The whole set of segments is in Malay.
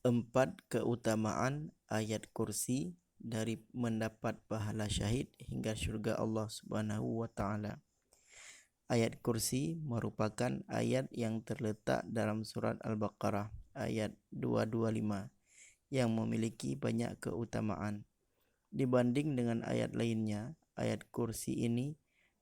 4 keutamaan ayat kursi dari mendapat pahala syahid hingga syurga Allah Subhanahu wa taala. Ayat kursi merupakan ayat yang terletak dalam surat Al-Baqarah ayat 225 yang memiliki banyak keutamaan. Dibanding dengan ayat lainnya, ayat kursi ini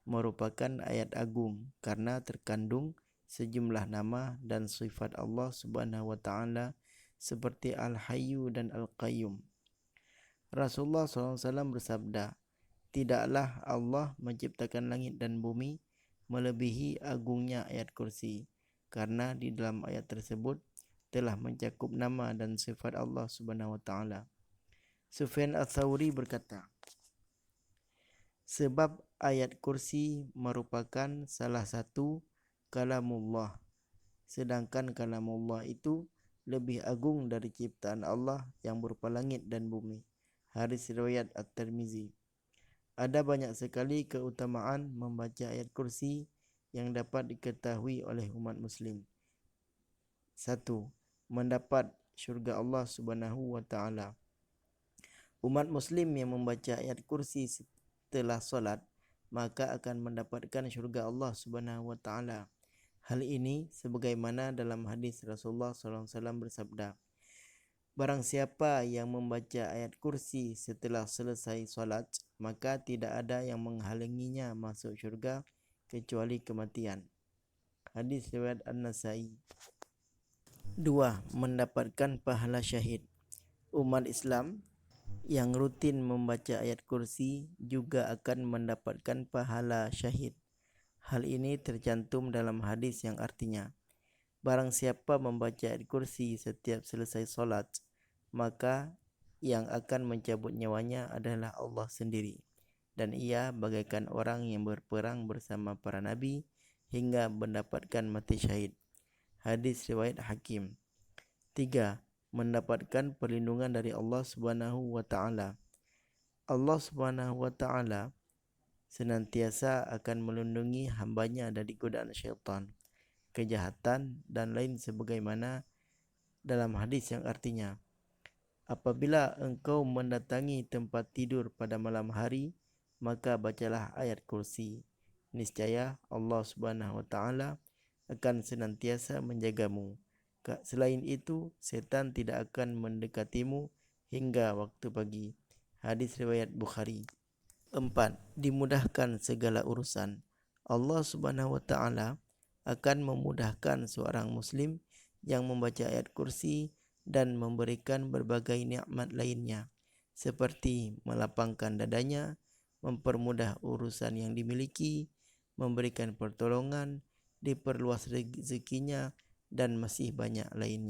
merupakan ayat agung karena terkandung sejumlah nama dan sifat Allah Subhanahu wa taala seperti Al-Hayyu dan Al-Qayyum. Rasulullah SAW bersabda, "Tidaklah Allah menciptakan langit dan bumi melebihi agungnya ayat kursi, karena di dalam ayat tersebut telah mencakup nama dan sifat Allah Subhanahu wa taala." Sufyan Ats-Tsauri berkata, sebab ayat kursi merupakan salah satu kalamullah, sedangkan kalamullah itu lebih agung dari ciptaan Allah yang berupa langit dan bumi. Hadis riwayat At-Tirmizi. Ada banyak sekali keutamaan membaca ayat kursi yang dapat diketahui oleh umat muslim. 1. Mendapat syurga Allah Subhanahu wa taala. Umat muslim yang membaca ayat kursi setelah solat maka akan mendapatkan syurga Allah Subhanahu wa taala. Hal ini sebagaimana dalam hadis Rasulullah SAW bersabda, barang siapa yang membaca ayat kursi setelah selesai solat, maka tidak ada yang menghalanginya masuk syurga kecuali kematian. Hadis riwayat An-Nasai. 2. Mendapatkan pahala syahid. Umat Islam yang rutin membaca ayat kursi juga akan mendapatkan pahala syahid. Hal ini tercantum dalam hadis yang artinya, barang siapa membaca ayat kursi setiap selesai solat, maka yang akan mencabut nyawanya adalah Allah sendiri, dan ia bagaikan orang yang berperang bersama para nabi hingga mendapatkan mati syahid. Hadis riwayat Hakim. 3. Mendapatkan perlindungan dari Allah Subhanahu wa taala. Allah Subhanahu wa taala senantiasa akan melindungi hambanya dari godaan syaitan, kejahatan dan lain sebagaimana dalam hadis yang artinya, apabila engkau mendatangi tempat tidur pada malam hari, maka bacalah ayat kursi. Niscaya Allah Subhanahu wa taala akan senantiasa menjagamu. Selain itu, setan tidak akan mendekatimu hingga waktu pagi. Hadis riwayat Bukhari. 4. Dimudahkan segala urusan. Allah Subhanahu wa taala akan memudahkan seorang muslim yang membaca ayat kursi dan memberikan berbagai nikmat lainnya, seperti melapangkan dadanya, mempermudah urusan yang dimiliki, memberikan pertolongan, diperluas rezekinya, dan masih banyak lainnya.